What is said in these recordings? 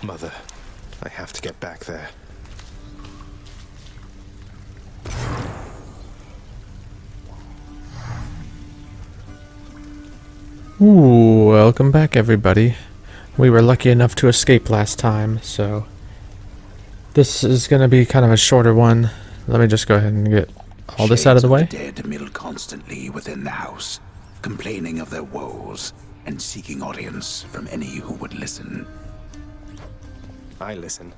Mother, I have to get back there. Ooh, welcome back everybody. We were lucky enough to escape last time, so this is gonna be kind of a shorter one. Let me just go ahead and get all this out of the way. The dead mill constantly within the house, complaining of their woes and seeking audience from any who would listen. I listen.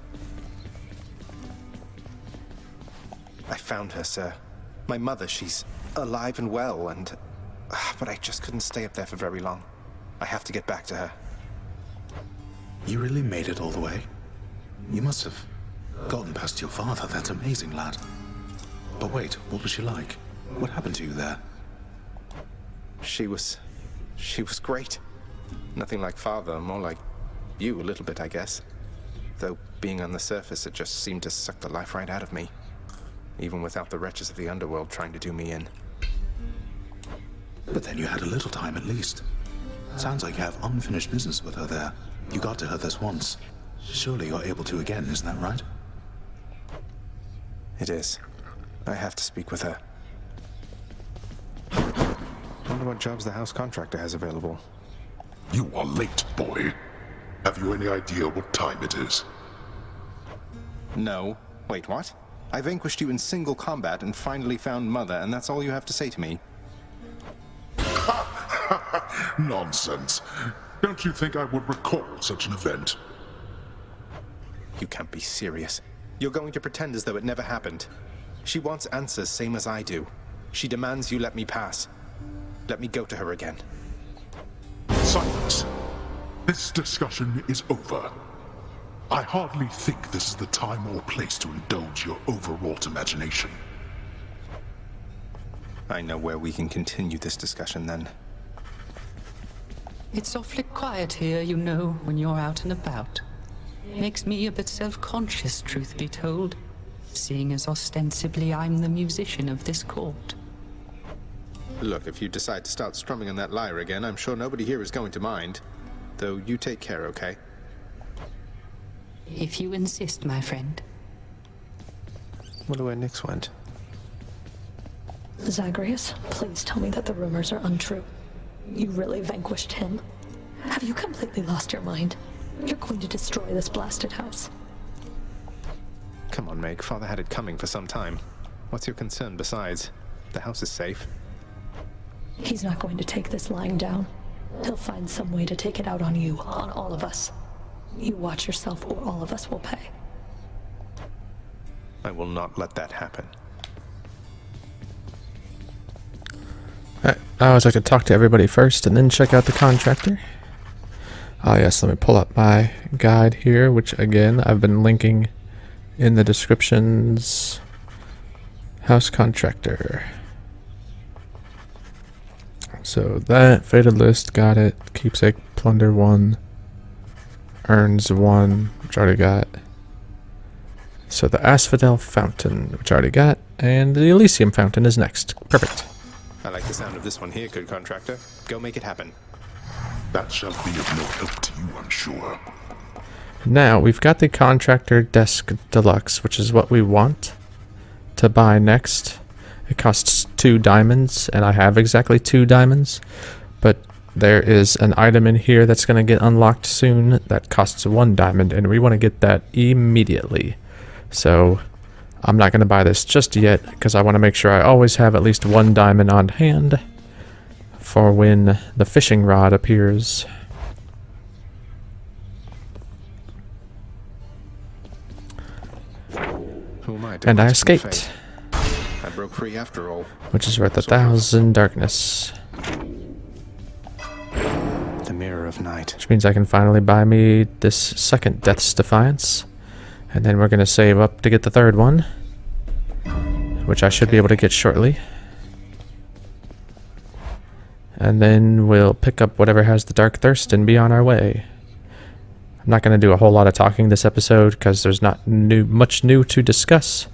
I found her, sir. My mother, she's alive and well, and... but I just couldn't stay up there for very long. I have to get back to her. You really made it all the way? You must have gotten past your father. That's amazing, lad. But wait, what was she like? What happened to you there? She was great. Nothing like father, more like you a little bit, I guess. Though being on the surface, it just seemed to suck the life right out of me. Even without the wretches of the underworld trying to do me in. But then you had a little time at least. Sounds like you have unfinished business with her there. You got to her this once. Surely you're able to again, isn't that right? It is. I have to speak with her. Wonder what jobs the house contractor has available. You are late, boy. Have you any idea what time it is? No. Wait, what? I vanquished you in single combat and finally found Mother, and that's all you have to say to me? Nonsense. Don't you think I would recall such an event? You can't be serious. You're going to pretend as though it never happened. She wants answers same as I do. She demands you let me pass. Let me go to her again. Silence. This discussion is over. I hardly think this is the time or place to indulge your overwrought imagination. I know where we can continue this discussion then. It's awfully quiet here, you know, when you're out and about. Makes me a bit self-conscious, truth be told, seeing as ostensibly I'm the musician of this court. Look, if you decide to start strumming on that lyre again, I'm sure nobody here is going to mind. Though you take care, okay? If you insist, my friend. Wonder where Nyx went. Zagreus, please tell me that the rumors are untrue. You really vanquished him? Have you completely lost your mind? You're going to destroy this blasted house. Come on, Meg. Father had it coming for some time. What's your concern besides? The house is safe. He's not going to take this lying down. He'll find some way to take it out on you, on all of us. You watch yourself or all of us will pay. I will not let that happen. I always like to talk to everybody first and then check out the contractor. Ah yes, let me pull up my guide here, which again I've been linking in the descriptions. House contractor. So that fated list, got it. Keepsake plunder 1. Earns 1, which I already got. So the Asphodel Fountain, which I already got. And the Elysium Fountain is next. Perfect. I like the sound of this one here, good contractor. Go make it happen. That shall be of no help to you, I'm sure. Now, we've got the Contractor Desk Deluxe, which is what we want to buy next. It costs 2 diamonds, and I have exactly 2 diamonds. But there is an item in here that's going to get unlocked soon that costs 1 diamond, and we want to get that immediately. So I'm not going to buy this just yet, because I want to make sure I always have at least 1 diamond on hand for when the fishing rod appears. Who am I to And I question escaped. fate? I broke free after all. Which is worth 1,000 darkness. The Mirror of Night. Which means I can finally buy me this second Death's Defiance. And then we're going to save up to get the third one. Which I should be able to get shortly. And then we'll pick up whatever has the Dark Thirst and be on our way. I'm not going to do a whole lot of talking this episode because there's not much new to discuss.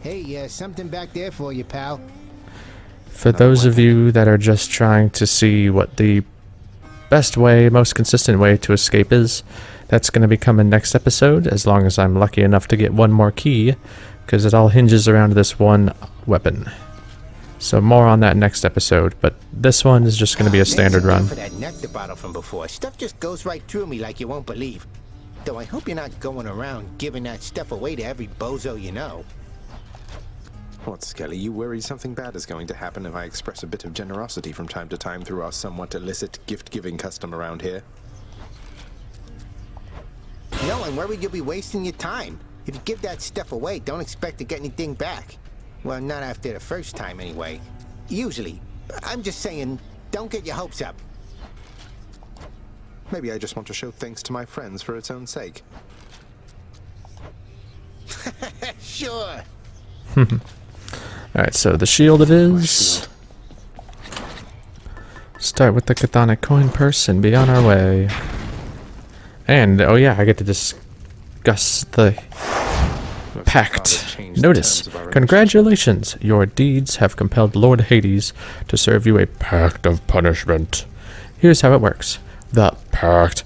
Hey, something back there for you, pal. For those of you that are just trying to see what the best way, most consistent way to escape is, That's going to be coming next episode, as long as I'm lucky enough to get one more key, because it all hinges around this one weapon. So more on that next episode, but this one is just going to be a standard run. For that nectar bottle from before, stuff just goes right through me like you won't believe. Though I hope you're not going around giving that stuff away to every bozo you know. What, Skelly, you worry something bad is going to happen if I express a bit of generosity from time to time through our somewhat illicit gift-giving custom around here? No, I'm worried you'll be wasting your time. If you give that stuff away, don't expect to get anything back. Well, not after the first time, anyway. Usually. I'm just saying, don't get your hopes up. Maybe I just want to show thanks to my friends for its own sake. Sure. Alright, so the shield it is. Start with the chthonic coin purse and be on our way. And, oh yeah, I get to discuss the pact. Notice, congratulations, your deeds have compelled Lord Hades to serve you a pact of punishment. Here's how it works. The pact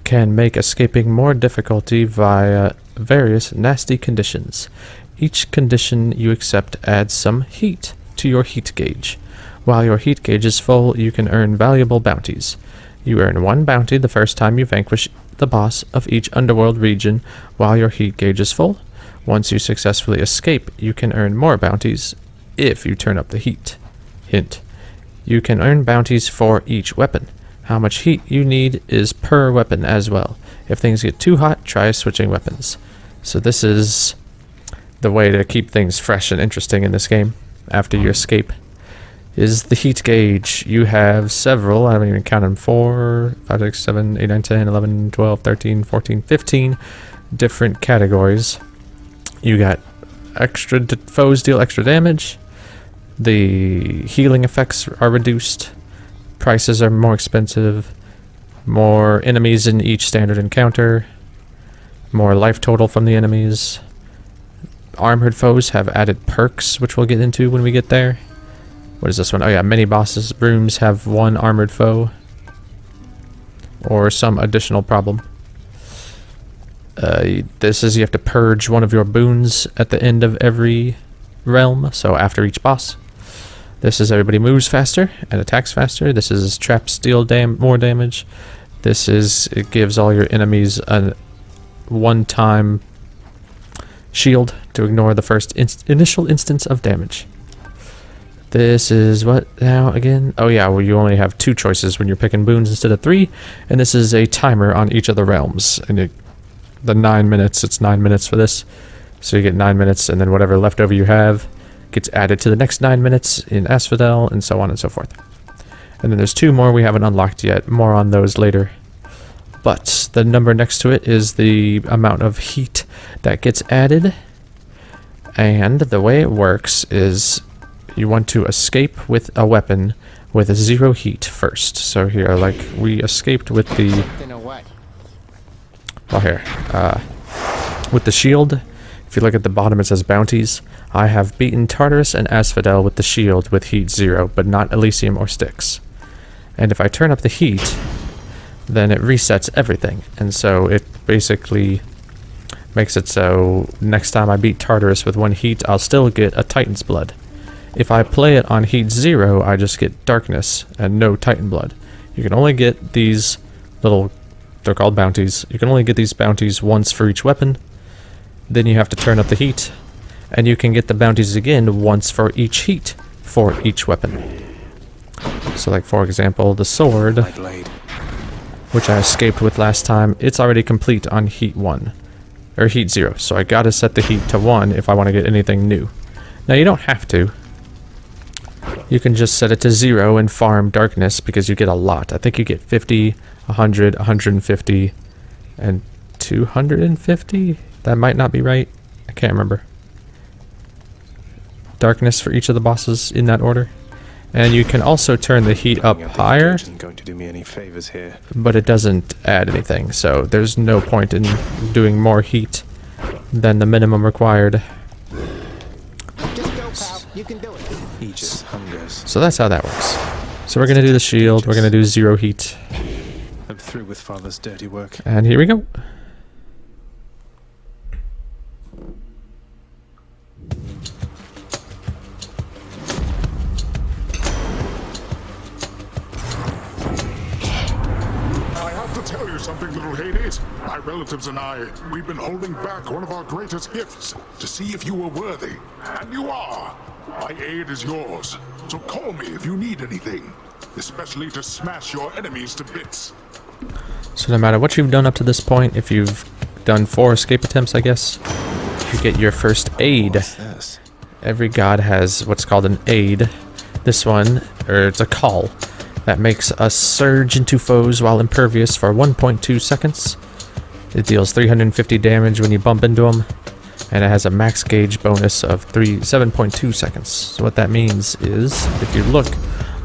can make escaping more difficulty via various nasty conditions. Each condition you accept adds some heat to your heat gauge. While your heat gauge is full, you can earn valuable bounties. You earn one bounty the first time you vanquish the boss of each underworld region while your heat gauge is full. Once you successfully escape, you can earn more bounties if you turn up the heat. Hint: you can earn bounties for each weapon. How much heat you need is per weapon as well. If things get too hot, try switching weapons. So this is the way to keep things fresh and interesting in this game after you escape, is the heat gauge. You have several, I haven't even counted them, 4, 5, 6, 7, 8, 9, 10, 11, 12, 13, 14, 15 different categories. You got foes deal extra damage, the healing effects are reduced, prices are more expensive, more enemies in each standard encounter, more life total from the enemies. Armored foes have added perks, which we'll get into when we get there. What is this one? Oh yeah, many bosses rooms have one armored foe. Or some additional problem. This is you have to purge one of your boons at the end of every realm, so after each boss. This is everybody moves faster and attacks faster. This is traps deal more damage. This is, it gives all your enemies a one-time shield to ignore the first initial instance of damage. This is what now again? Oh yeah, well you only have 2 choices when you're picking boons instead of 3, and this is a timer on each of the realms. And the 9 minutes, it's 9 minutes for this. So you get 9 minutes, and then whatever leftover you have gets added to the next 9 minutes in Asphodel, and so on and so forth. And then there's 2 more we haven't unlocked yet. More on those later. But the number next to it is the amount of heat that gets added. And the way it works is you want to escape with a weapon with 0 heat first. So here, like, we escaped with the... Well, here. With the shield, if you look at the bottom, it says bounties. I have beaten Tartarus and Asphodel with the shield with heat 0, but not Elysium or Styx. And if I turn up the heat, then it resets everything. And so it basically makes it so next time I beat Tartarus with 1 heat, I'll still get a Titan's Blood. If I play it on heat 0, I just get darkness and no Titan Blood. You can only get these little, they're called bounties. You can only get these bounties once for each weapon. Then you have to turn up the heat. And you can get the bounties again once for each heat for each weapon. So like for example, the sword, which I escaped with last time, it's already complete on heat 1. Or heat 0. So I gotta set the heat to 1 if I want to get anything new. Now you don't have to. You can just set it to 0 and farm darkness because you get a lot. I think you get 50, 100, 150, and 250? That might not be right. I can't remember. Darkness for each of the bosses in that order. And you can also turn the heat up higher, Isn't going to do me any favors here. but it doesn't add anything, so there's no point in doing more heat than the minimum required. Just go, pal. You can do it. He just hungers. So that's how that works. So we're going to do the shield, we're going to do 0 heat. I'm through with Father's dirty work. And here we go. I have to tell you something, little Hades. My relatives and I, we've been holding back one of our greatest gifts to see if you were worthy. And you are. My aid is yours. So call me if you need anything, especially to smash your enemies to bits. So no matter what you've done up to this point, if you've done 4 escape attempts, I guess, you get your first aid. What's this? Every god has what's called an aid. This one, or it's a call, that makes us surge into foes while impervious for 1.2 seconds. It deals 350 damage when you bump into them, and it has a max gauge bonus of 7.2 seconds. So what that means is, if you look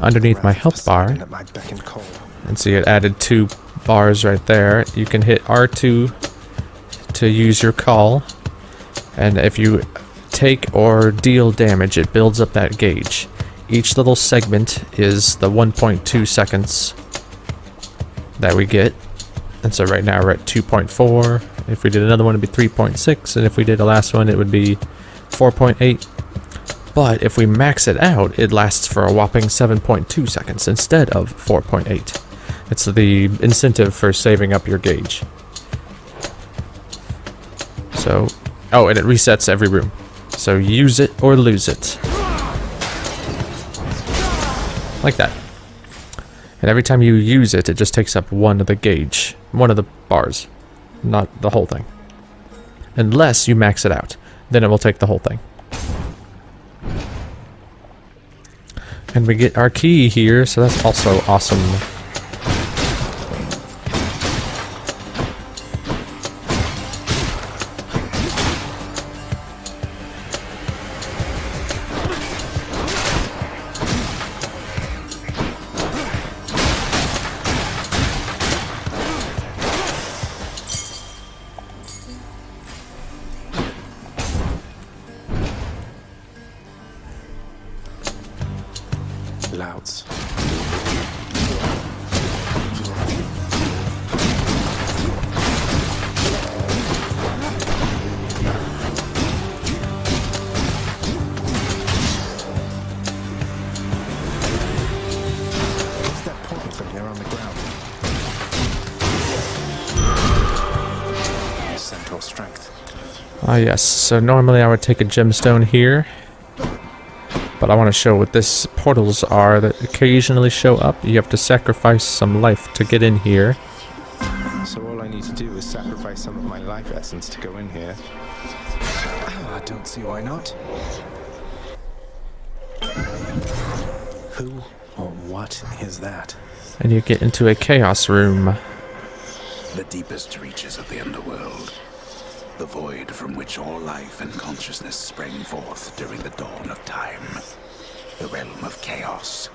underneath my health bar, At my beck and call. and see it added 2 bars right there, you can hit R2 to use your call, and if you take or deal damage, it builds up that gauge. Each little segment is the 1.2 seconds that we get, and so right now we're at 2.4. If we did another one, it'd be 3.6, and if we did a last one, it would be 4.8. But if we max it out, it lasts for a whopping 7.2 seconds instead of 4.8. It's the incentive for saving up your gauge. So, oh, and it resets every room. So use it or lose it. Like that. And every time you use it, it just takes up one of the gauge. One of the bars. Not the whole thing. Unless you max it out. Then it will take the whole thing. And we get our key here, so that's also awesome. Louds. What's that portal thing there on the ground? Centaur strength. Ah yes, so normally I would take a gemstone here. But I want to show what this portals are that occasionally show up. You have to sacrifice some life to get in here. So all I need to do is sacrifice some of my life essence to go in here. Oh, I don't see why not. Who or what is that? And you get into a chaos room. The deepest reaches of the underworld. The void from which all life and consciousness sprang forth during the dawn of time. The realm of chaos.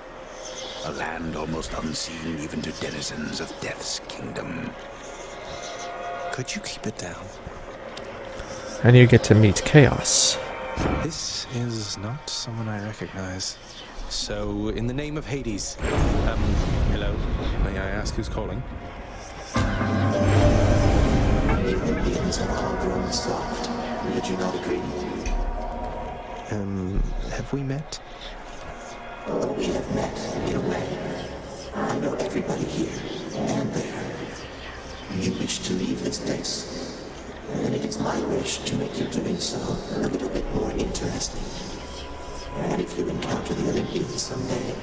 A land almost unseen even to denizens of Death's kingdom. Could you keep it down? And you get to meet Chaos. This is not someone I recognize. So, in the name of Hades, hello? May I ask who's calling? Olympians are all grown soft. Would you not agree? Have we met? Oh, we have met, in a way. I know everybody here, and there. You wish to leave this place, and it is my wish to make your doing so a little bit more interesting. And if you encounter the Olympians someday,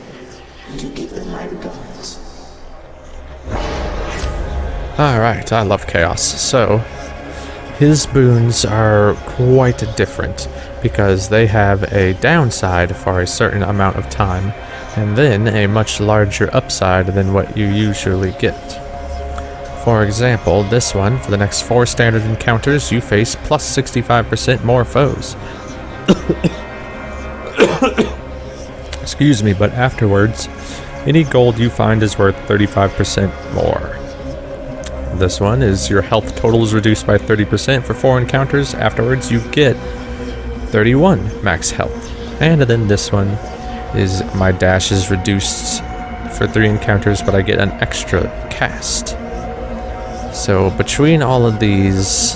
do give them my regards. Alright, I love Chaos. So, his boons are quite different because they have a downside for a certain amount of time and then a much larger upside than what you usually get. For example, this one, for the next 4 standard encounters, you face plus 65% more foes. Excuse me, but afterwards, any gold you find is worth 35% more. This one is your health total is reduced by 30% for 4 encounters. Afterwards, you get 31 max health. And then this one is my dash is reduced for 3 encounters, but I get an extra cast. So between all of these,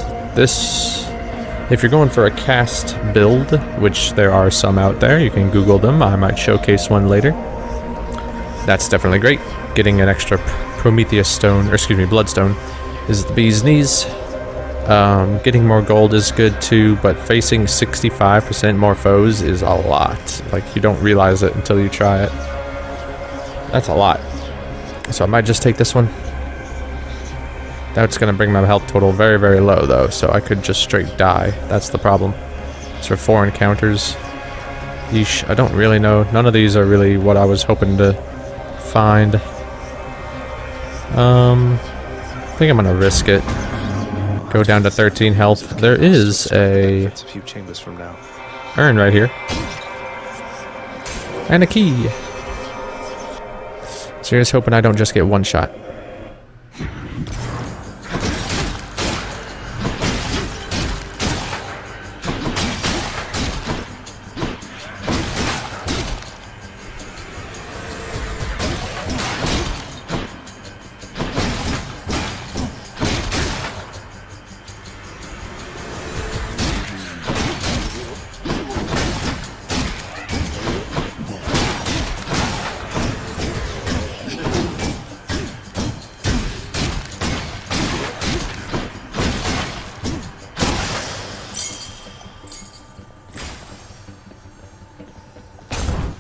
if you're going for a cast build, which there are some out there, you can Google them. I might showcase one later. That's definitely great. Getting an extra Prometheus stone, or excuse me, Bloodstone, is the bee's knees. Getting more gold is good too, but facing 65% more foes is a lot. Like, you don't realize it until you try it. That's a lot. So I might just take this one. That's going to bring my health total very, very low, though, so I could just straight die. That's the problem. It's for 4 encounters. Yeesh, I don't really know. None of these are really what I was hoping to find. I think I'm going to risk it. Go down to 13 health. There is a few chambers from now. urn right here. And a key. So you're just hoping I don't just get one shot.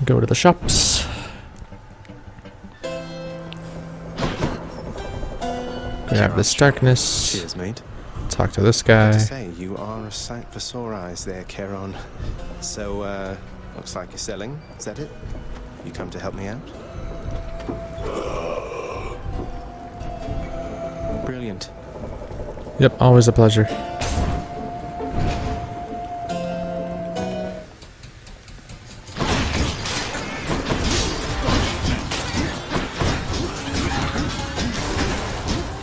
Go to the shops. Grab this darkness. Cheers, mate. Talk to this guy. To say, you are a sight for sore eyes there, Charon. So, looks like you're selling. Is that it? You come to help me out? Brilliant. Yep, always a pleasure.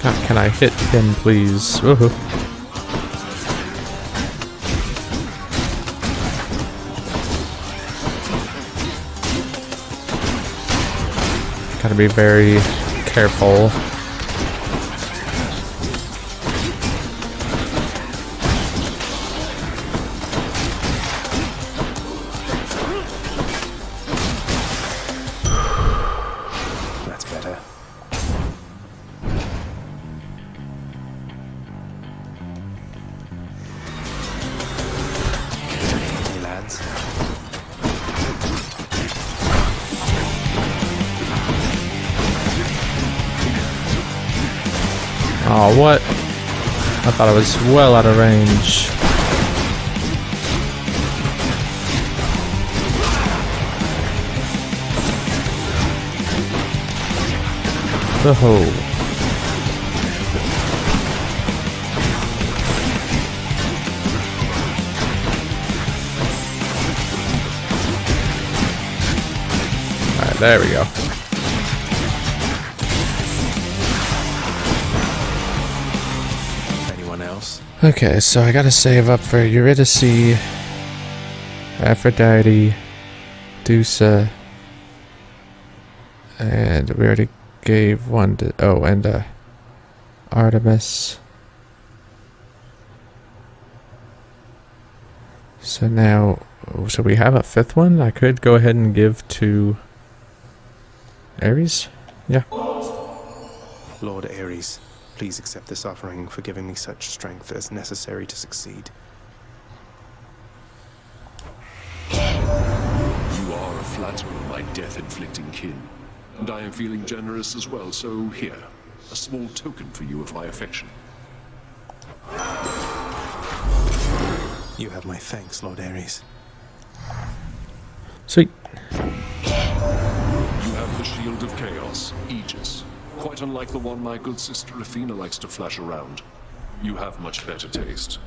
God, can I hit him, please? Woohoo. Gotta be very careful. That's better. Hey, lads. Oh, what? I thought I was well out of range. Oh. Alright, there we go. Anyone else? Okay, so I gotta save up for Eurydice, Aphrodite, Dusa, and we already gave one to, oh, and Artemis. So now, so we have a 5th one. I could go ahead and give to Ares. Yeah. Lord Ares, please accept this offering for giving me such strength as necessary to succeed. You are a flatterer, my death-inflicting kin. And I am feeling generous as well, so here, a small token for you of my affection. You have my thanks, Lord Ares. Sweet. You have the Shield of Chaos, Aegis. Quite unlike the one my good sister Athena likes to flash around. You have much better taste.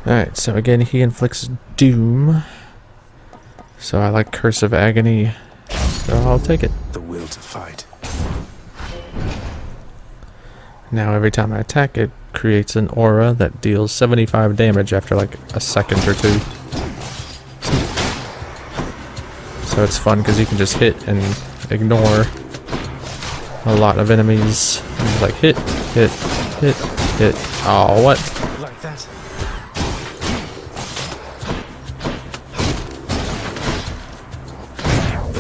Alright, so again, he inflicts doom. So I like Curse of Agony, so I'll take it. The will to fight. Now every time I attack, it creates an aura that deals 75 damage after like a second or two. So it's fun because you can just hit and ignore. a lot of enemies. It's like hit, hit, hit, hit. Oh, what? Like that.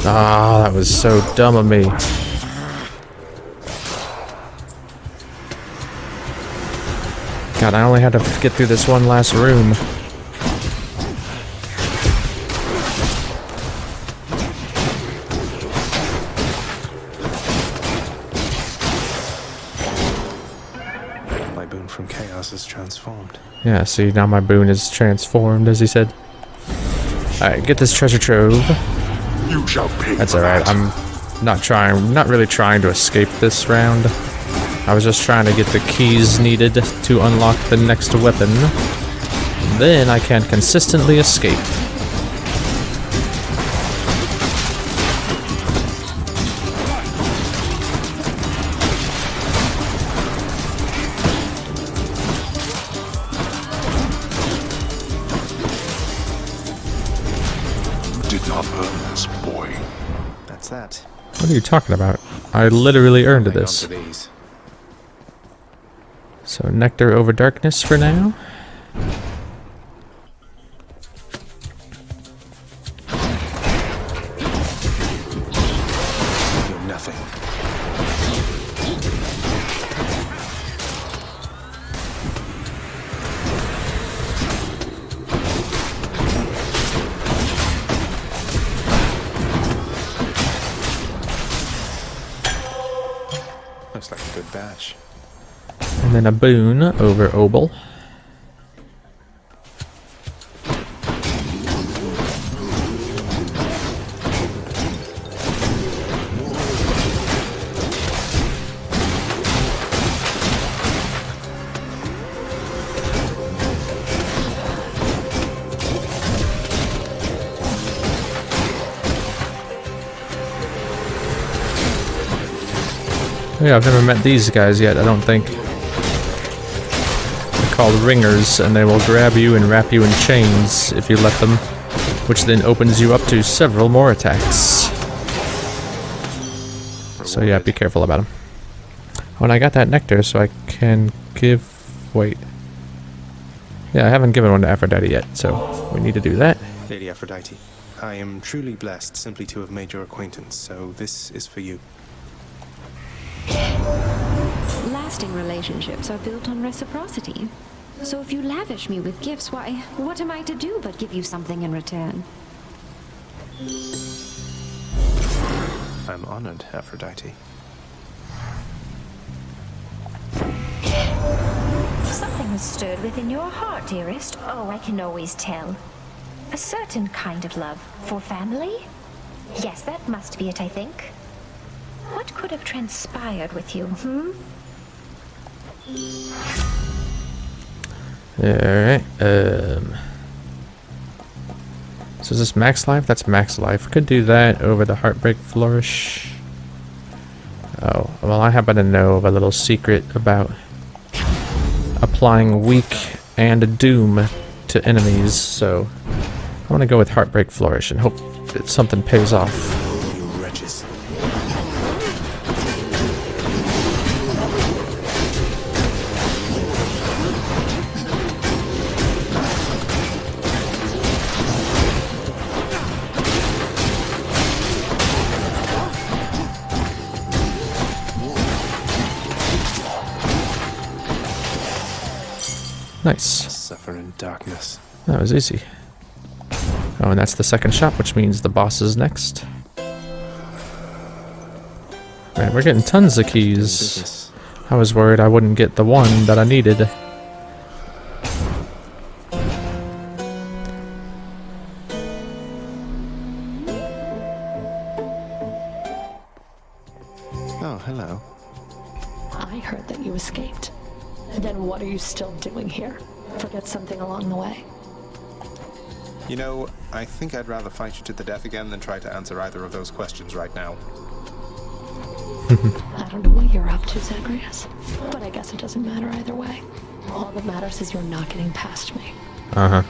Ah, that was so dumb of me. God, I only had to get through this one last room. My boon from chaos is transformed. Yeah, see, now my boon is transformed, as he said. Alright, get this treasure trove. You shall pay. That's for alright, that. I'm not really trying to escape this round. I was just trying to get the keys needed to unlock the next weapon. Then I can consistently escape. Did not earn this, boy. That's that. What are you talking about? I literally earned Hang on this. to these. So nectar over darkness for now. You're nothing. Looks like a good batch. And then a boon over Obel. Yeah, I've never met these guys yet, I don't think. They're called ringers, and they will grab you and wrap you in chains if you let them, which then opens you up to several more attacks. So yeah, be careful about them. When I got that nectar, so I can give... wait. Yeah, I haven't given one to Aphrodite yet, so we need to do that. Lady Aphrodite, I am truly blessed simply to have made your acquaintance, so this is for you. Lasting relationships are built on reciprocity. So if you lavish me with gifts, why, what am I to do but give you something in return? I'm honored, Aphrodite. Something has stirred within your heart, dearest. Oh, I can always tell. A certain kind of love for family? Yes, that must be it, I think. What could have transpired with you, Alright, so is this max life? That's max life. Could do that over the Heartbreak Flourish. Oh, well, I happen to know of a little secret about applying weak and doom to enemies, so I'm gonna go with Heartbreak Flourish and hope that something pays off. You wretches. Nice. Suffer in darkness. That was easy. Oh, and that's the second shop, which means the boss is next. Man, we're getting tons of keys. Business. I was worried I wouldn't get the one that I needed. Oh, hello. I heard that you escaped. Then what are you still doing here? Forget something along the way. You know, I think I'd rather fight you to the death again than try to answer either of those questions right now. I don't know what you're up to, Zagreus, but I guess it doesn't matter either way. All that matters is you're not getting past me. Uh-huh.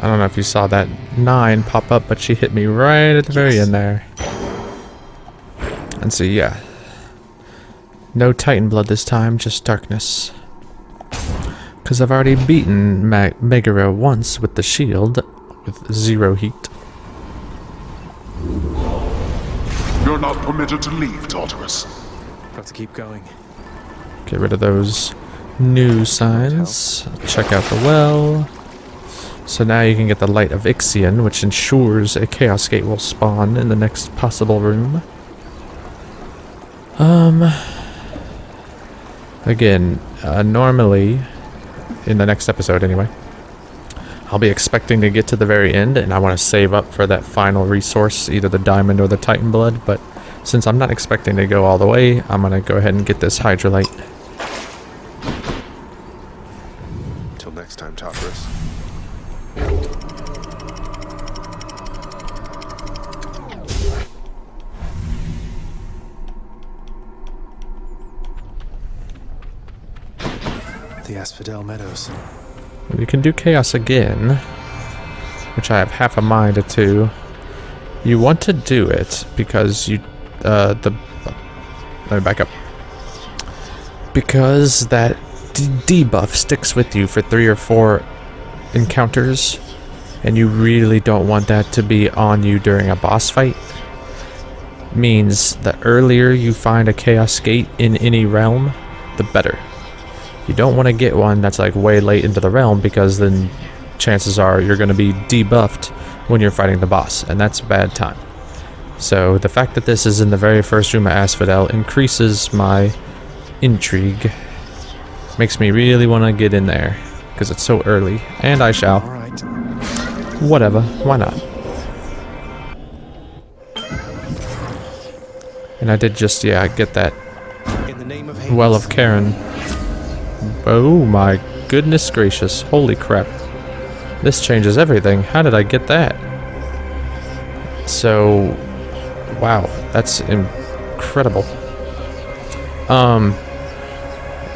I don't know if you saw that 9 pop up, but she hit me right at the very end there. And so yeah, no Titan blood this time, just darkness. Because I've already beaten Megara once with the shield with 0 heat. You're not permitted to leave, Tartarus. Have to keep going. Get rid of those new signs. Check out the well. So now you can get the Light of Ixion, which ensures a Chaos Gate will spawn in the next possible room. Again, normally, in the next episode anyway, I'll be expecting to get to the very end, and I want to save up for that final resource, either the diamond or the Titan blood, but since I'm not expecting to go all the way, I'm going to go ahead and get this Hydrolite. Till next time, Tartarus. The Asphodel Meadows. You can do Chaos again, which I have half a mind to. You want to do it because you, let me back up. Because that debuff sticks with you for 3 or 4 encounters, and you really don't want that to be on you during a boss fight. Means the earlier you find a Chaos Gate in any realm, the better. You don't want to get one that's like way late into the realm, because then chances are you're going to be debuffed when you're fighting the boss, and that's a bad time. So the fact that this is in the very first room of Asphodel increases my intrigue. Makes me really want to get in there, because it's so early, and I shall. Alright. Whatever, why not? And I did just, yeah, get that In the name of Well of Karen. Oh my goodness gracious, holy crap. This changes everything. How did I get that? So, wow, that's incredible.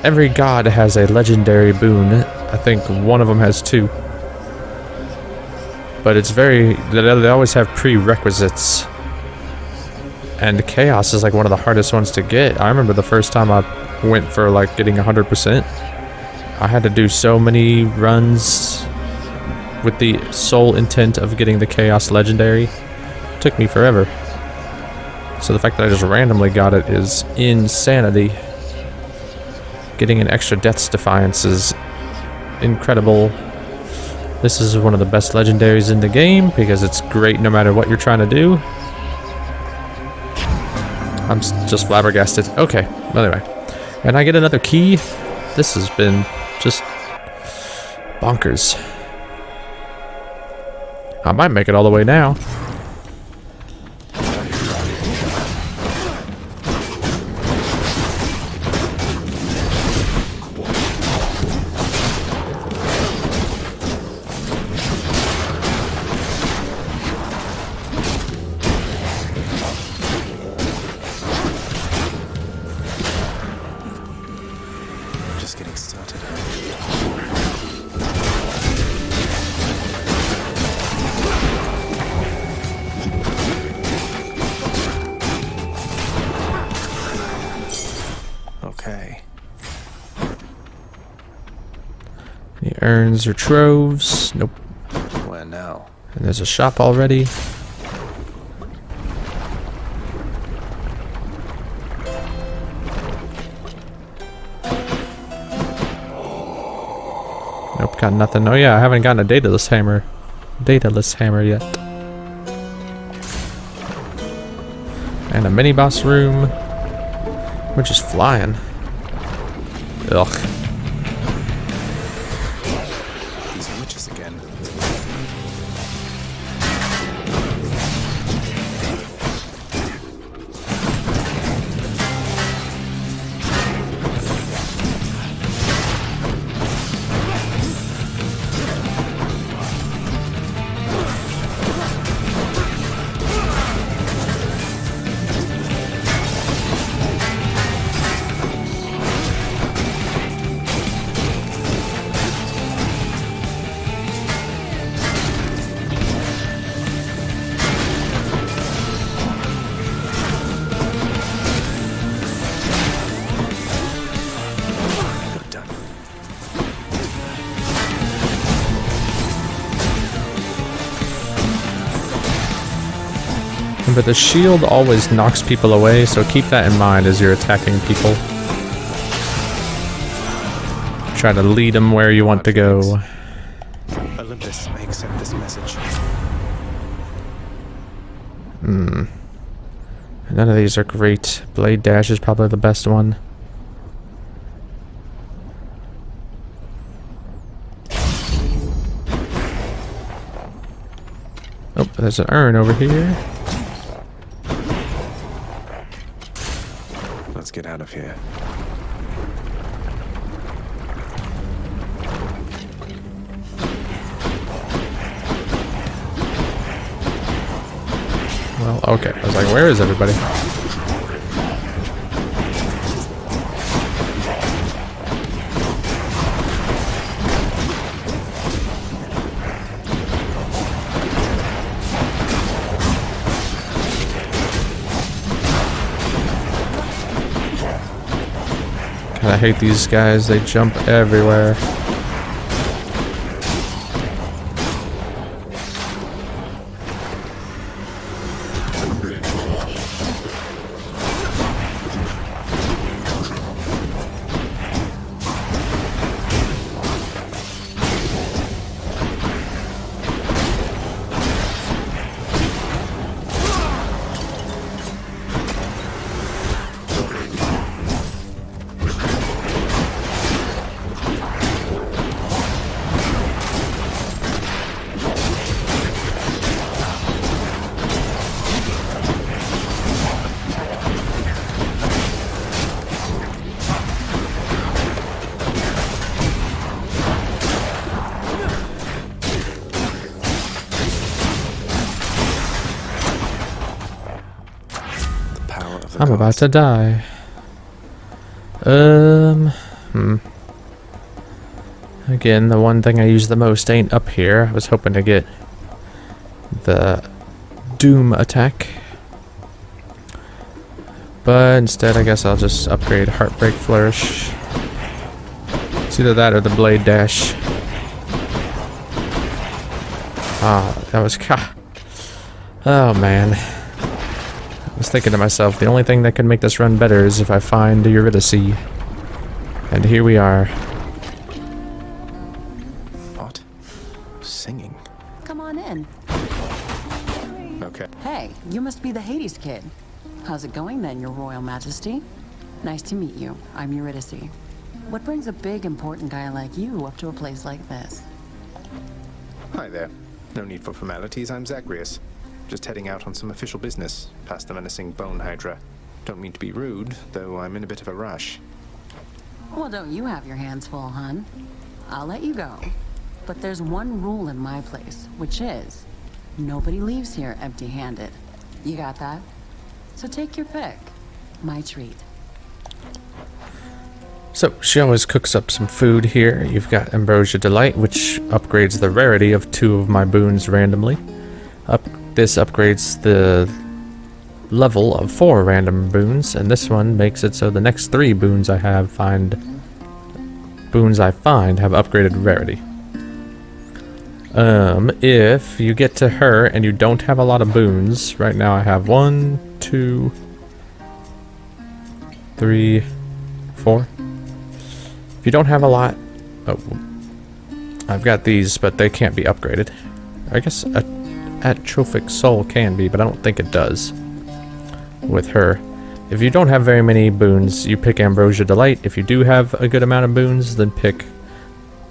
Every god has a legendary boon. I think one of them has 2. But it's very, they always have prerequisites. And Chaos is like one of the hardest ones to get. I remember the first time I went for like getting 100%. I had to do so many runs with the sole intent of getting the Chaos Legendary. It took me forever. So the fact that I just randomly got it is insanity. Getting an extra Death's Defiance is incredible. This is one of the best legendaries in the game because it's great no matter what you're trying to do. I'm just flabbergasted. Okay, anyway. And I get another key. This has been just bonkers. I might make it all the way now. Just getting started. Okay. Any urns or troves? Nope. Where now? And there's a shop already. Nope, got nothing. Oh yeah, I haven't gotten a dataless hammer. Dataless hammer yet. And a mini boss room. We're just flying. Ugh. These witches again. Remember, the shield always knocks people away, so keep that in mind as you're attacking people. Try to lead them where you want to go. Olympus, I accept this message. None of these are great. Blade Dash is probably the best one. Oh, there's an urn over here. Let's get out of here. Well, okay. I was like, where is everybody? God, I hate these guys. They jump everywhere. I'm about to die. Again, the one thing I use the most ain't up here. I was hoping to get the Doom attack. But instead, I guess I'll just upgrade Heartbreak Flourish. It's either that or the Blade Dash. Ah, that was... Oh, man. I was thinking to myself, the only thing that can make this run better is if I find Eurydice. And here we are. What? Singing? Come on in. Okay. Hey, you must be the Hades kid. How's it going then, your royal majesty? Nice to meet you. I'm Eurydice. What brings a big, important guy like you up to a place like this? Hi there. No need for formalities, I'm Zagreus. Just heading out on some official business, past the menacing Bone Hydra. Don't mean to be rude, though I'm in a bit of a rush. Well, don't you have your hands full, hun? I'll let you go. But there's one rule in my place, which is, nobody leaves here empty-handed. You got that? So take your pick. My treat. So, she always cooks up some food here. You've got Ambrosia Delight, which upgrades the rarity of 2 of my boons randomly. This upgrades the level of 4 random boons, and this one makes it so the next 3 boons I find have upgraded rarity. If you get to her and you don't have a lot of boons, right now I have 1, 2, 3, 4. If you don't have a lot, I've got these, but they can't be upgraded. I guess Atrophic Soul can be, but I don't think it does with her. If you don't have very many boons, you pick Ambrosia Delight. If you do have a good amount of boons, then pick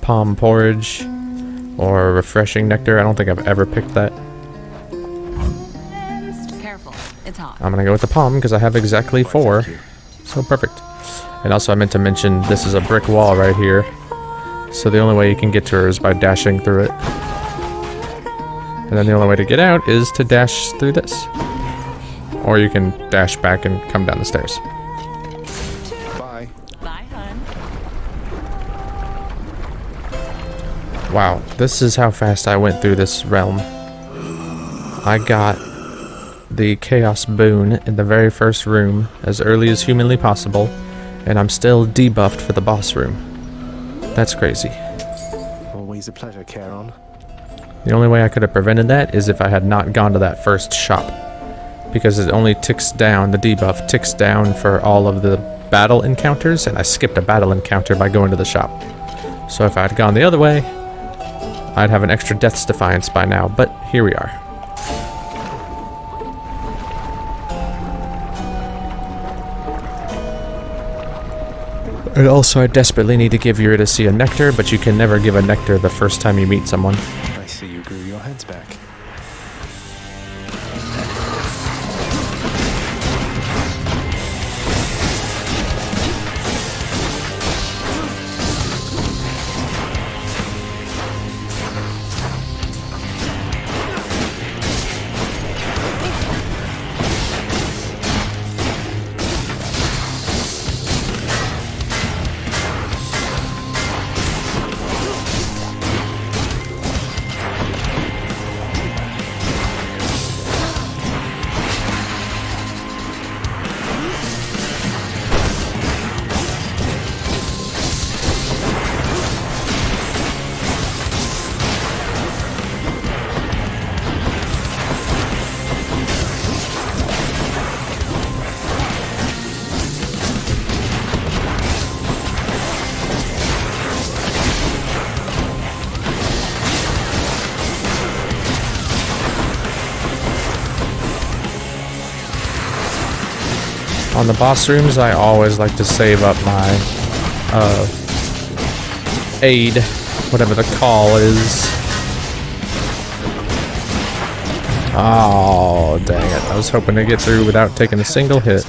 Palm Porridge or Refreshing Nectar. I don't think I've ever picked that. Careful, it's hot. I'm gonna go with the Palm because I have exactly 4. So perfect. And also I meant to mention this is a brick wall right here. So the only way you can get to her is by dashing through it. And then the only way to get out is to dash through this. Or you can dash back and come down the stairs. Bye. Bye, hun. Wow, this is how fast I went through this realm. I got the Chaos Boon in the very first room as early as humanly possible, and I'm still debuffed for the boss room. That's crazy. Always a pleasure, Charon. The only way I could have prevented that is if I had not gone to that first shop. because it only ticks down, the debuff ticks down for all of the battle encounters, and I skipped a battle encounter by going to the shop. So if I had gone the other way, I'd have an extra Death's Defiance by now, but here we are. And also, I desperately need to give Eurydice a nectar, but you can never give a nectar the first time you meet someone. I see you grew your heads back. On the boss rooms, I always like to save up my aid, whatever the call is. Oh, dang it. I was hoping to get through without taking a single hit.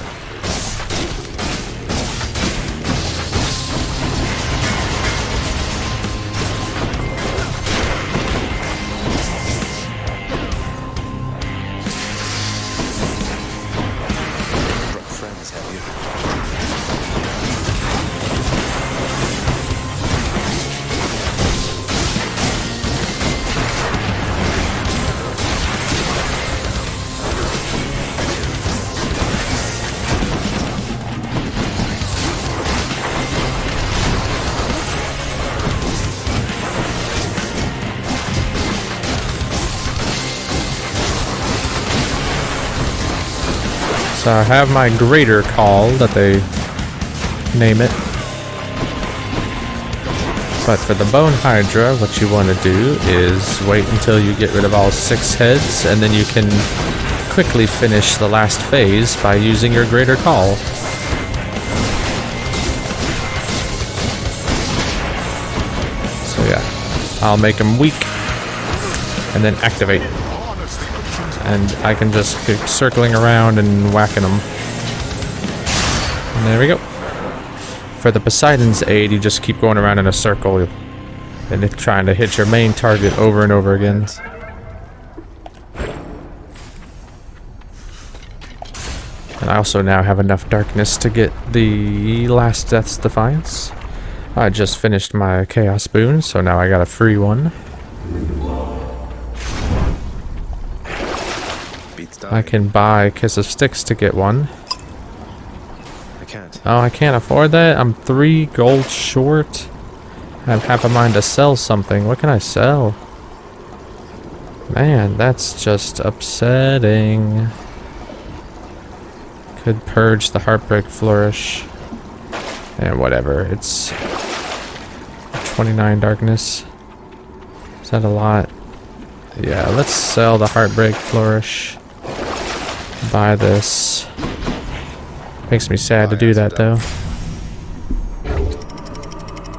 So I have my greater call that they name it. But for the Bone Hydra, what you want to do is wait until you get rid of all 6 heads, and then you can quickly finish the last phase by using your greater call. So yeah, I'll make them weak and then activate. And I can just keep circling around and whacking them. And there we go. For the Poseidon's aid, you just keep going around in a circle and it's trying to hit your main target over and over again. And I also now have enough darkness to get the last Death's Defiance. I just finished my Chaos Boon, so now I got a free one. I can buy Kiss of Styx to get one. I can't. Oh, I can't afford that? I'm 3 gold short. I have half a mind to sell something. What can I sell? Man, that's just upsetting. Could purge the Heartbreak Flourish. And whatever. It's 29 darkness. Is that a lot? Yeah, let's sell the Heartbreak Flourish. Buy this. Makes me sad to do that though.